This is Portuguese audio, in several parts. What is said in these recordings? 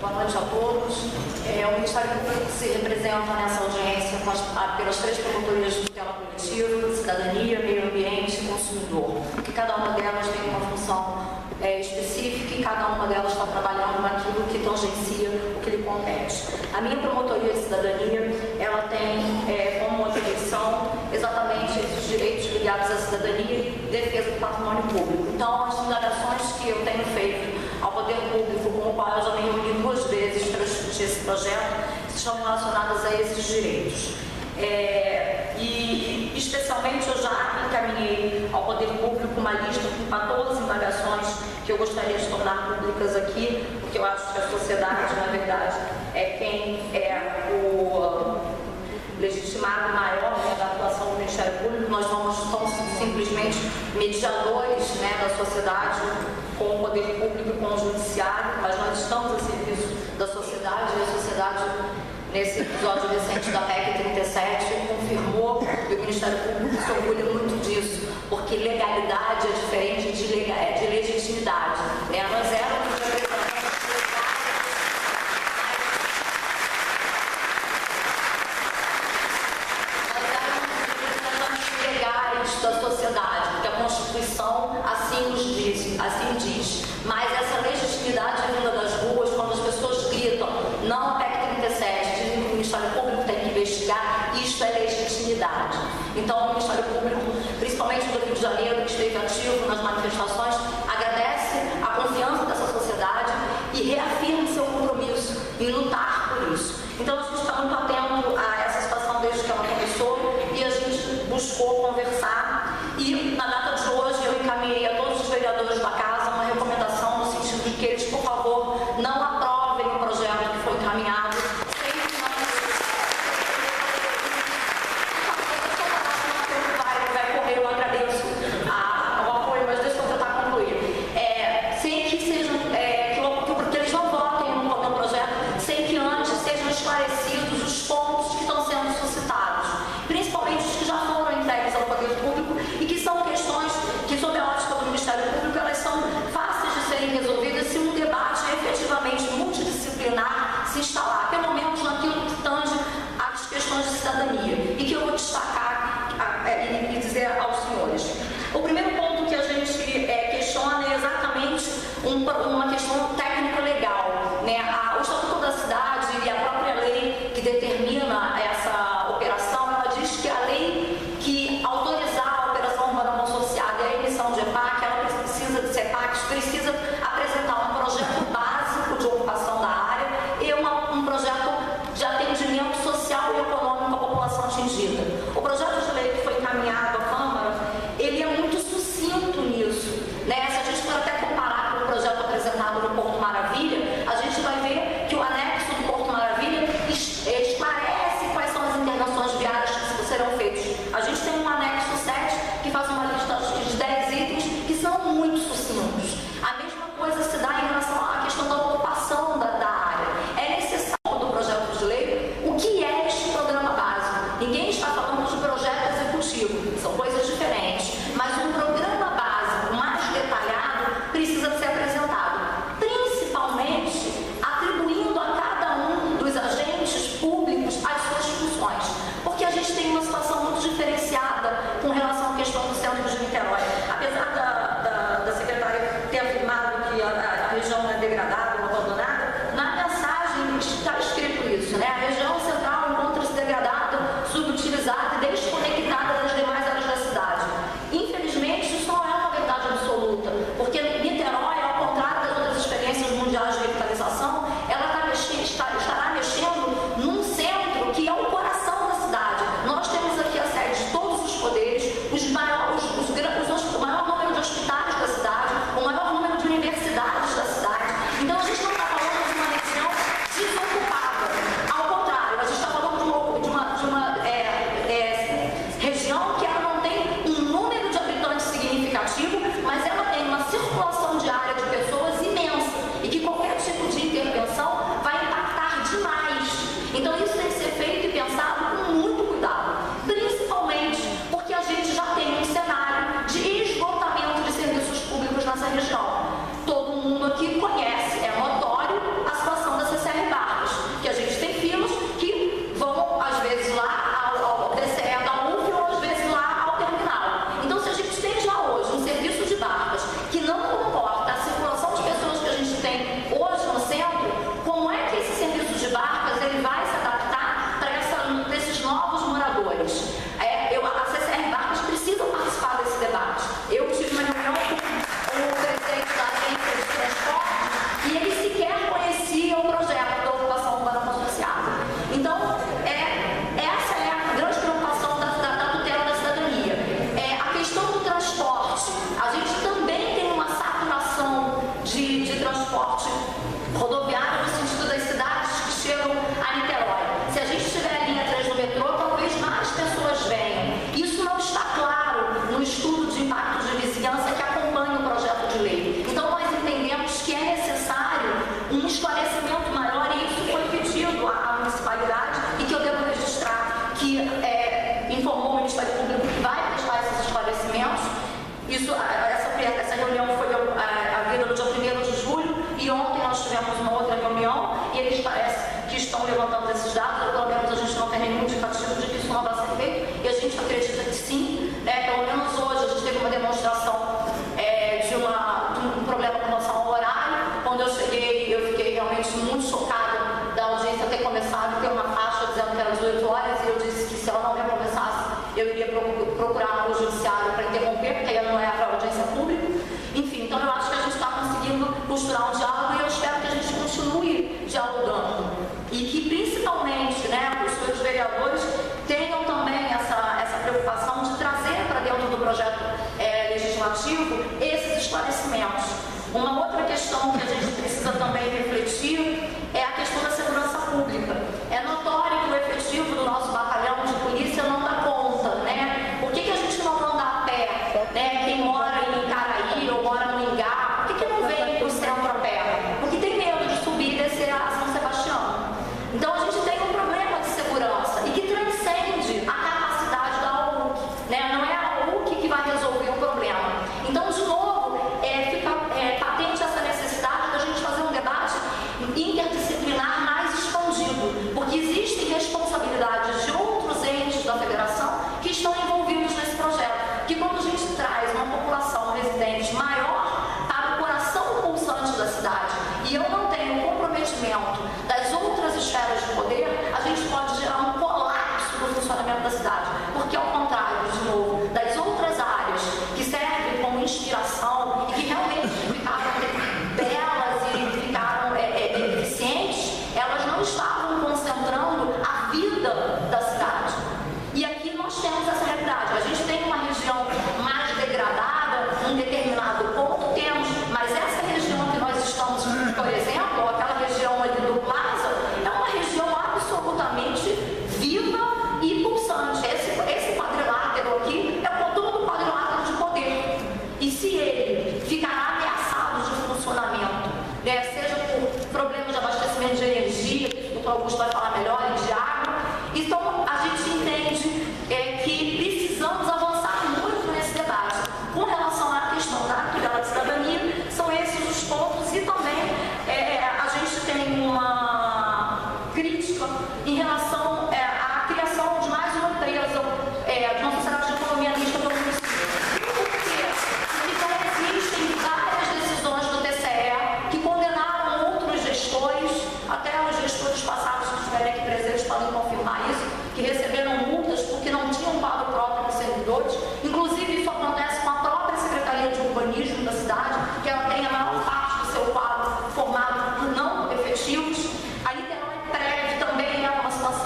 Boa noite a todos. O Ministério Público se representa nessa audiência pelas 3 promotorias de tutela coletiva, cidadania, meio ambiente e consumidor. Que cada uma delas tem uma função específica e cada uma delas está trabalhando naquilo que tangencia o que lhe compete. A minha promotoria de cidadania, ela tem como atribuição exatamente esses direitos ligados à cidadania e defesa do patrimônio público. Então, as indagações que eu tenho feito ao poder público, com o qual eu já me reuni 2 vezes para discutir esse projeto, estão relacionadas a esses direitos. E especialmente eu já encaminhei ao poder público uma lista com 14 indagações que eu gostaria de tornar públicas aqui, porque eu acho que a sociedade, na verdade, é quem é o legitimado maior, né, da atuação do Ministério Público. Nós somos simplesmente mediadores, né, da sociedade com o poder público e com o judiciário, mas nós estamos a serviço da sociedade e a sociedade, nesse episódio recente da PEC 37, confirmou, e o Ministério Público se orgulha muito disso, porque legalidade é diferente de legitimidade. Né? Nós éramos representantes legais da sociedade, porque a Constituição assim nos diz, assim diz. Mas essa legitimidade vinda das ruas, quando as pessoas gritam, não a PEC 37, dizem que o Ministério Público tem que investigar, isto é legitimidade. Então, o Ministério Público, principalmente do Rio de Janeiro, que esteve ativo nas manifestações, agradece a confiança dessa sociedade e reafirma seu compromisso em lutar por isso. Então, a gente está muito atento a essa situação desde que ela começou e a gente buscou conversar. E, na data de hoje, eu encaminhei a todos os vereadores da Casa uma recomendação no sentido de que eles, por favor, não aprovem o projeto que foi encaminhado sem que vai correr, eu agradeço o apoio, mas deixa eu tentar concluir. Sem que sejam, que eles não votem no projeto sem que antes sejam esclarecidos os pontos que estão sendo suscitados, principalmente os que já foram entregues ao poder público e que são questões que, sob a ótica do Ministério Público, elas são fáceis de serem resolvidas se um debate efetivamente multidisciplinar se instalar, pelo menos naquilo que tange às questões de cidadania, e que eu vou destacar e dizer aos senhores. O primeiro ponto que a gente questiona é exatamente uma questão técnico-legal. Né? O Estatuto da Cidade e a própria lei que determina essa operação, ela diz que a lei que autorizar a operação urbana consociada e a emissão de EPAC, ela precisa de CEPACs, precisa apresentar um projeto básico de ocupação da área e um projeto de atendimento social e econômico à população atingida. O projeto de lei que foi encaminhado à Câmara, ele é muito sucinto nisso. Né? Se a gente for até comparar com o projeto apresentado no Porto Maravilha, a gente vai ver que o anexo do Porto Maravilha esclarece quais são as intervenções viárias que serão feitas. A gente tem um anexo 7 que faz uma lista de 10 itens que são muito sucintos. A mesma coisa se dá em relação à questão da ocupação da área. É necessário do projeto de lei o que é este programa básico. Ninguém está falando de projeto executivo, são coisas diferentes. Mas um programa básico mais detalhado precisa ser apresentado, principalmente atribuindo a cada um dos agentes públicos as suas funções, porque a gente tem uma situação muito diferenciada com relação à questão do centro de Niterói. Apesar da secretária ter afirmado que a região é degradada ou abandonada, na mensagem está escrito isso, né? A região central encontra-se degradada, subutilizada e desconectada das demais áreas da cidade. Infelizmente, isso não é uma verdade absoluta, porque Niterói, ao contrário das outras experiências mundiais de revitalização, ela estará mexendo num centro que é o coração da cidade. Nós temos aqui a sede de todos os poderes, o maior número de hospitais da cidade, o maior número de universidades da cidade. Então, a gente não está falando de uma região desocupada. Ao contrário, a gente está falando de uma região que ela não tem um número de habitantes significativo, mas ela tem uma circulação diária de pessoas imensa e que qualquer tipo de intervenção vai impactar demais. Então, isso tem que ser feito e pensado com muito cuidado, principalmente porque a gente já tem um cenário de esgotamento de serviços públicos nessa região. Todo mundo aqui conhece, é notório a situação dessa esclarecimento maior, e isso foi pedido à municipalidade, e que eu devo registrar que informou o Ministério Público que vai prestar esses esclarecimentos. Essa reunião foi havida no dia 1º de julho, e ontem nós tivemos uma outra reunião, e eles parecem que estão levantando esses dados, ou pelo menos a gente não tem nenhum indicativo de que isso não vai ser feito, e a gente acredita que sim, pelo menos hoje a gente teve uma demonstração de um problema com relação ao horário. Quando eu cheguei, eu fiquei realmente muito chocada da audiência ter começado a ter uma faixa dizendo que era 18 horas, e eu disse que se ela não recomeçasse, eu iria procurar o judiciário para interromper, porque aí não é para audiência pública. Enfim, então eu acho que a gente está conseguindo costurar um diálogo, e eu espero que a gente continue dialogando. E que principalmente, os seus vereadores tenham também essa preocupação de trazer para dentro do projeto legislativo esses esclarecimentos. Uma outra questão que a gente precisa também refletir é a questão da segurança pública. É notório que o efetivo do nosso batalhão de polícia não dá conta, Por que a gente não anda a pé, Quem mora em Icaraí ou mora no Ingá, por que não vem para o centro a pé? Porque tem medo de subir e descer a São Sebastião. Então a gente tem um problema de segurança, e que transcende a capacidade da AUC, Não é a AUC que vai resolver o problema. Então, de novo, fica patente essa necessidade da gente fazer um debate interdisciplinar mais expandido, porque existem responsabilidades de outros entes da federação que estão envolvidos nesse projeto, que quando a gente traz uma população residente maior para o coração pulsante da cidade, e eu não tenho comprometimento das outras esferas de poder, a gente pode gerar um colapso do funcionamento da cidade, porque ao contrário, de novo, das outras áreas que servem como inspiração e que realmente ficaram belas e ficaram eficientes, elas não estavam concentrando a vida da cidade. E aqui nós temos essa realidade. A gente tem uma região mais degradada, num determinado ponto temos, mas essa região que nós estamos, por exemplo, aquela região ali do Plaza, é uma região absolutamente viva e pulsante. Esse quadrilátero aqui é todo quadrilátero de poder. E se ele ficará ameaçado de funcionamento, seja por problemas de abastecimento de energia, que o Augusto vai falar melhor, e de água, então a gente entende que precisamos avançar muito nesse debate. Com relação à questão da tutela de cidadania, são esses os pontos, e também a gente tem uma crítica em relação à criação de mais uma empresa, de uma sociedade de economia mista pelo município. Porque existem várias decisões do TCE que condenaram outros gestores, até os gestores passados que estiverem aqui presentes podem confirmar isso, que receberam multas porque não tinham quadro próprio dos servidores. Inclusive, isso acontece com a própria Secretaria de Urbanismo da cidade, que ela tem a maior parte do seu quadro formado por não efetivos. A Niterói Prévio também é uma situação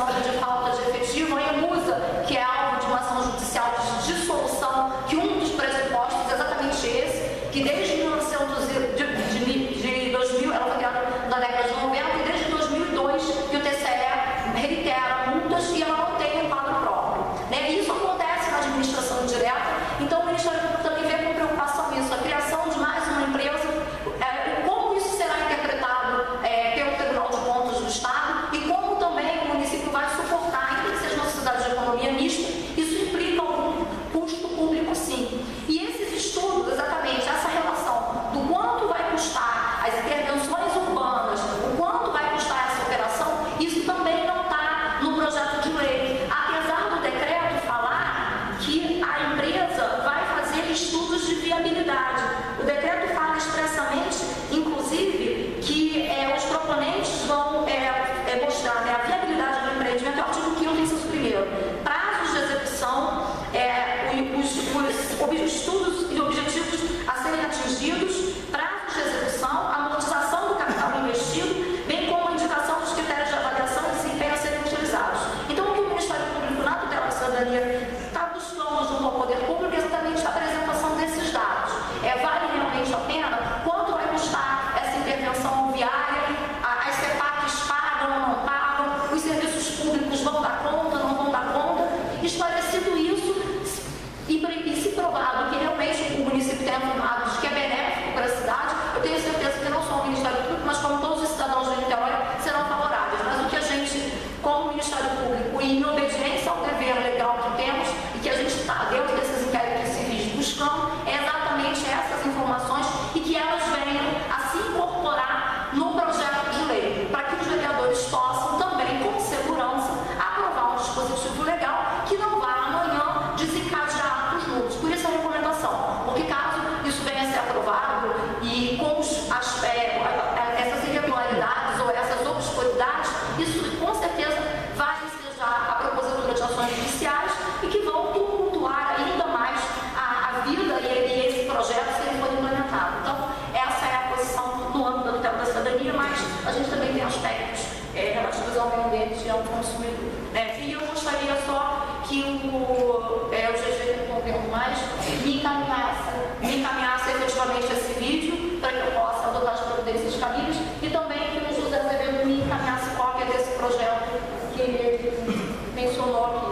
a gente também tem aspectos relativos ao meio ambiente e ao consumidor. E eu gostaria só que o GG não mais me encaminhasse efetivamente esse vídeo para que eu possa adotar as providências cabíveis e também que o José Azevedo me encaminhasse cópia desse projeto que ele mencionou aqui.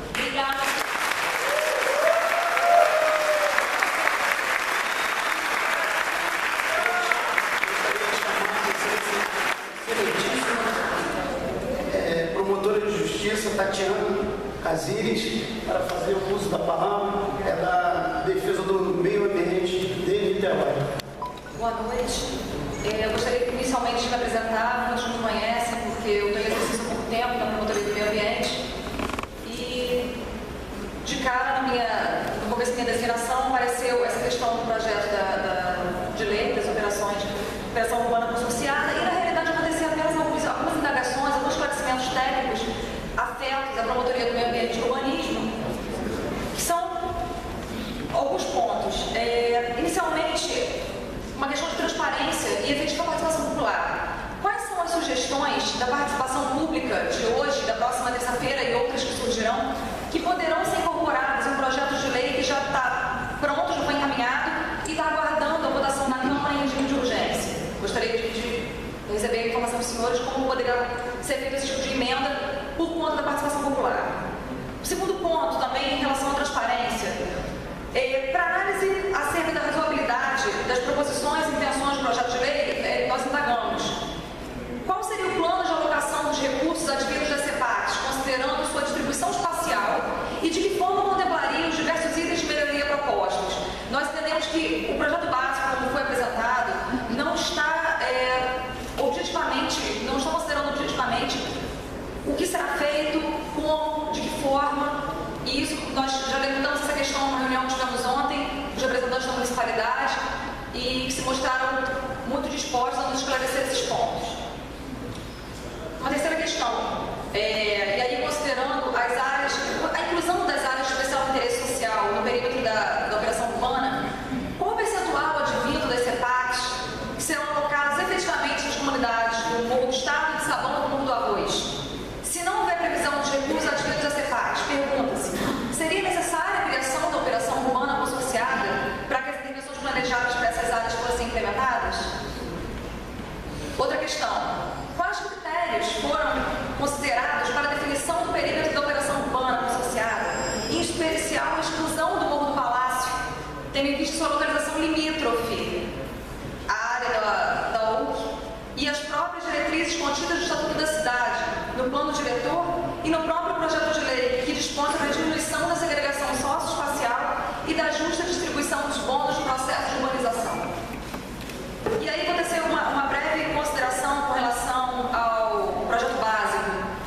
Obrigada. Promotora de Justiça, Tatiana Casires, para fazer o uso da palavra, é da Defesa do Meio Ambiente de Niterói. Boa noite. Eu gostaria inicialmente de me apresentar, muitos me conhecem, porque eu tenho exercício há pouco tempo na Promotoria do Meio Ambiente. E, de cara, no começo da minha designação, apareceu essa questão do projeto de lei das operações de operação urbana consorciada, e, na realidade, aconteciam apenas algumas indagações, alguns esclarecimentos técnicos afetos à Promotoria do Meio Ambiente e Urbanismo, que são alguns pontos. Inicialmente, uma questão de transparência e efetiva participação popular. Quais são as sugestões da participação pública de hoje, da próxima terça-feira e outras que surgirão, que poderão ser incorporadas em um projeto de lei que já está pronto, já foi encaminhado e está aguardando a votação na Câmara em regime de urgência? Gostaria de receber a informação dos senhores como poderá ser feito esse tipo de emenda por conta da participação popular. O segundo ponto, também em relação à transparência, para análise acerca da razoabilidade das proposições e intenções do projeto de lei, nós indagamos qual seria o plano de alocação dos recursos advindos das CEPACs, considerando sua distribuição espacial, e de que forma contemplaria os diversos itens de melhoria propostos. Nós entendemos que o projeto básico, como foi apresentado, não está não estão considerando objetivamente o que será feito, como, de que forma, e isso nós já levantamos essa questão numa reunião que tivemos ontem, os representantes da municipalidade, e que se mostraram muito dispostos a nos esclarecer esses pontos. Uma terceira questão, e aí considerando as áreas, a inclusão das áreas de especial interesse social no perímetro da operação urbana, qual o percentual advindo das CEPACs que serão alocadas efetivamente nas comunidades do Morro do Estado, de Sabão e do Morro do Arroz? Se não houver previsão dos recursos advindos das CEPACs, pergunta-se, seria necessária a criação da operação urbana consorciada para que as intervenções planejadas para essas áreas fossem implementadas? Outra questão, quais critérios foram considerados para a definição do perímetro da operação urbana consorciada, em especial a exclusão do Morro do Palácio, tendo em vista sua localização limítrofe à área da UC e as próprias diretrizes contidas no Estatuto da Cidade, no plano diretor e no próprio projeto de lei, que dispõe sobre a diminuição da segregação socioespacial e da justa distribuição dos bônus no processo de urbanização. E aí vou tecer uma breve consideração com relação ao projeto básico,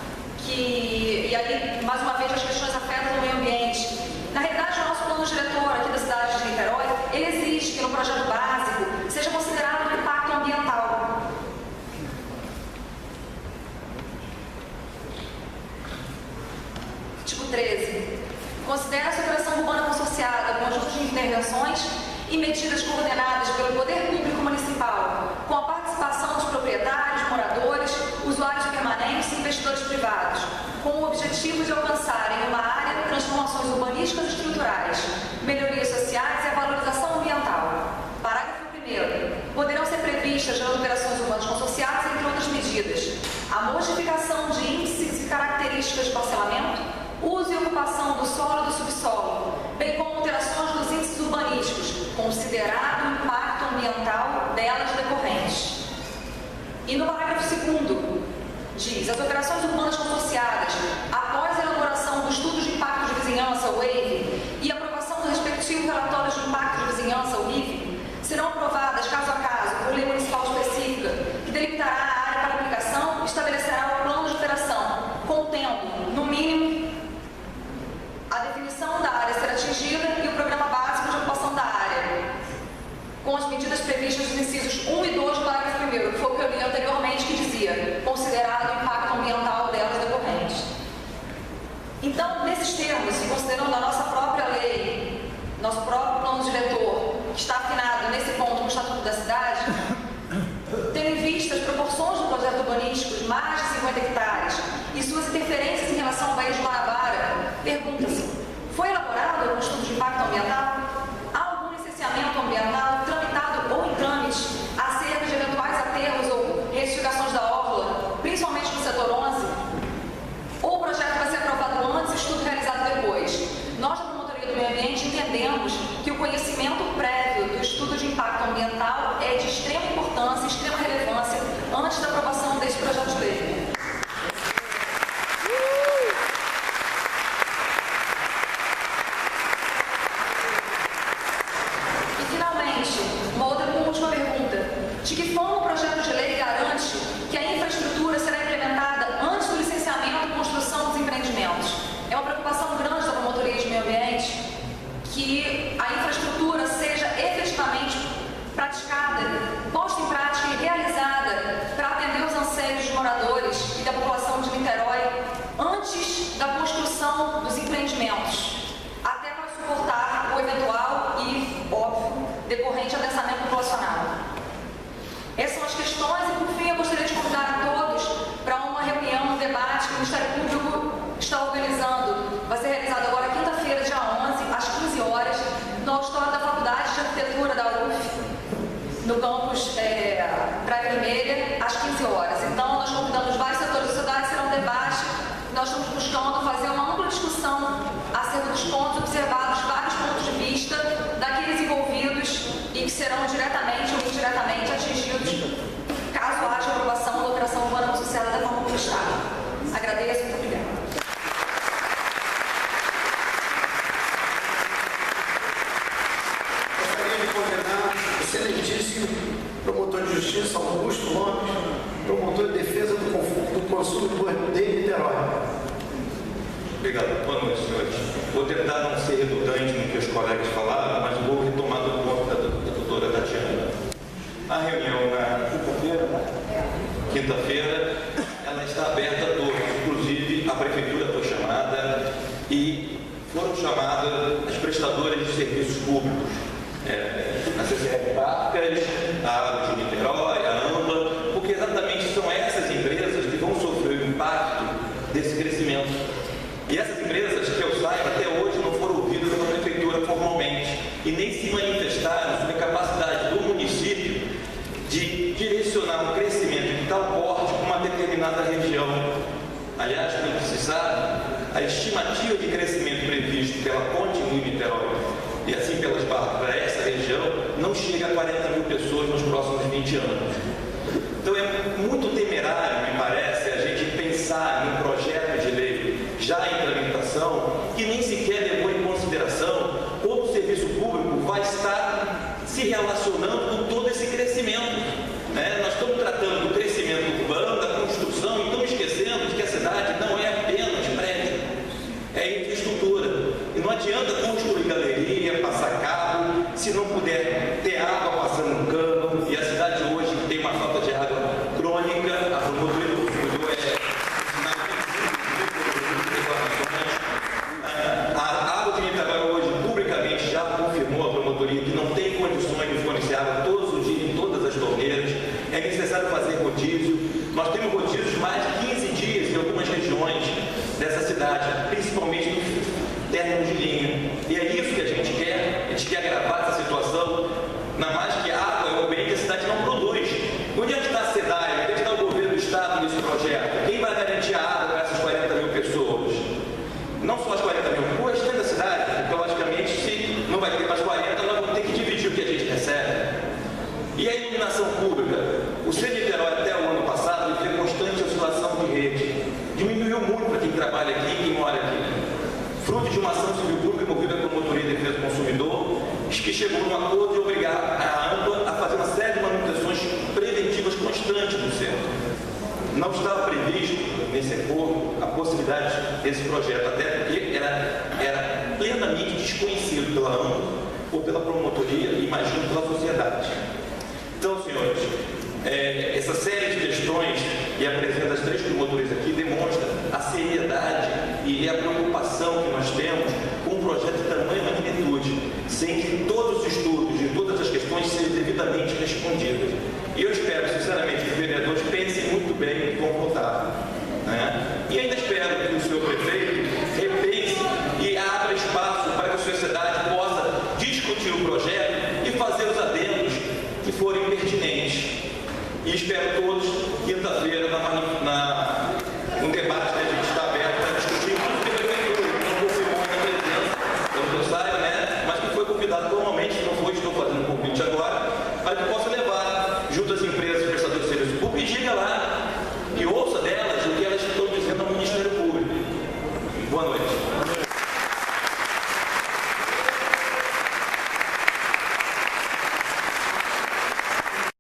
e aí, mais uma vez, as questões afetam o meio ambiente. Na realidade, o nosso plano diretor aqui da cidade de Niterói, ele exige que no projeto básico seja considerado o impacto ambiental. Artigo 13. Considera-se a operação urbana consorciada conjunto de intervenções e medidas coordenadas pelo poder público municipal, com a participação dos proprietários, moradores, usuários permanentes e investidores privados, com o objetivo de alcançar em uma área transformações urbanísticas e estruturais, melhorias sociais e a valorização ambiental. Parágrafo 1º. Poderão ser previstas nas operações urbanas consorciadas, entre outras medidas, a modificação de índices e características de parcelamento, uso e ocupação do solo e do subsolo, bem como alterações dos índices urbanísticos, considerado o impacto ambiental delas decorrentes. E no parágrafo 2º, diz, as operações urbanas consorciadas, após a elaboração do estudo de impacto de vizinhança, o EIV, e aprovação do respectivo relatório de impacto de vizinhança, o RIV, serão aprovadas, caso a caso, por lei municipal específica, que delimitará a área para aplicação e estabelecerá o plano de operação, contendo, no mínimo, a definição da área a ser atingida e o programa básico de ocupação da área, com as medidas previstas nos incisos 1 e 2 do parágrafo 1º, que foi o que eu li anteriormente, que dizia, considerado o impacto ambiental delas decorrentes. Então, nesses termos, e considerando a nossa própria lei, nosso próprio urbanísticos de mais de 50 hectares e suas interferências em relação ao Baía de Guanabara, pergunta-se: foi elaborado algum estudo de impacto ambiental? Há algum licenciamento ambiental tramitado ou em trâmite acerca de eventuais aterros ou retificações da orla, principalmente no setor 11? Ou o projeto vai ser aprovado antes e o estudo realizado depois? Nós, da Promotoria do Meio Ambiente, entendemos que o conhecimento prévio do estudo de impacto ambiental é de extrema importância e extrema relevância antes da aprovação desse projeto de lei. E, finalmente, uma última pergunta. De que forma o projeto de lei garante que a infraestrutura será implementada antes do licenciamento e construção dos empreendimentos? É uma preocupação grande da Promotoria de Meio Ambiente que a infraestrutura seja efetivamente praticada, posta em prática e realizada para atender os anseios dos moradores e da população de Niterói antes da construção dos empreendimentos, até para suportar o eventual e, óbvio, decorrente adensamento populacional. Essas são as questões e, por fim, eu gostaria de convidar a todos para uma reunião, um debate que o Ministério Público está organizando. Vai ser realizado agora quinta-feira, dia 11, às 15 horas, no auditório da Faculdade de Arquitetura da UF, no campus Praia Vermelha, às 15 horas. Então, nós convidamos vários setores da sociedade, será um debate. Nós estamos buscando fazer uma ampla discussão acerca dos pontos observados, vários pontos de vista daqueles envolvidos e que serão diretamente ou indiretamente atingidos caso haja aprovação da operação urbana associada da forma como está. Agradeço, muito obrigada. Excelentíssimo promotor de justiça Augusto Lopes, promotor de defesa do consumidor de Niterói. Obrigado. Boa noite, senhores. Vou tentar não ser redundante no que os colegas falaram, mas vou retomar do ponto da doutora Tatiana. A reunião na quinta-feira, ela está aberta a todos, inclusive a prefeitura foi chamada e foram chamadas as prestadoras de serviços públicos. A CCR Barcas, a Água de Niterói, a AMBA, porque exatamente são essas empresas que vão sofrer o impacto desse crescimento. E essas empresas, que eu saiba, até hoje não foram ouvidas pela prefeitura formalmente e nem se manifestaram sobre a capacidade do município de direcionar um crescimento de tal porte para uma determinada região. Aliás, como se sabe, a estimativa de crescimento previsto pela Ponte Rio Niterói e assim pelas barras para essa região não chega a 40 mil pessoas nos próximos 20 anos. Então é muito temerário, me parece, a gente pensar em um projeto de lei já em tramitação que nem sequer levou em consideração como o serviço público vai estar se relacionando com todo esse crescimento. Nós estamos tratando do crescimento urbano, da construção, e estamos esquecendo de que a cidade não é apenas prédio, é infraestrutura. E não adianta construir galeria, passar cabo, se não puder ter água passando no cano, e a cidade hoje tem uma falta de água crônica, a promotoria do consumidor a Água de Niterói hoje publicamente já confirmou a promotoria que não tem condições de fornecer água todos os dias em todas as torneiras. É necessário fazer rodízio. Nós temos rodízios de mais de 15 dias em algumas regiões dessa cidade, principalmente no término de linha. E é isso que a gente quer. A gente quer agravar essa situação. Na mais que a água é o bem que a cidade não produz. Onde está a SEDAI? Onde está o governo do Estado nesse projeto? Quem vai garantir a água para essas 40 mil pessoas? Não só as 40 mil, o restante da cidade, porque logicamente se não vai ter mais 40, nós vamos ter que dividir o que a gente recebe. E a iluminação pública? O CNiterói até o ano passado teve constante oscilação de rede. Diminuiu muito para quem trabalha aqui e quem mora aqui. Fruto de uma ação civil pública movida pela Promotoria de Defesa do Consumidor, que chegou num acordo de obrigar a AMPA a fazer uma série de manutenções preventivas constantes no centro. Não estava previsto nesse acordo a possibilidade desse projeto, até porque era plenamente desconhecido pela AMPA ou pela promotoria e, imagino, pela sociedade. Então, senhores, essa série de questões e a presença das três promotorias aqui demonstra a seriedade e a preocupação que nós temos com um projeto de tamanha magnitude, sem que todos os estudos e todas as questões sejam devidamente respondidas. E eu espero, sinceramente, que os vereadores pensem muito bem que forem pertinentes. E espero todos, quinta-feira, no debate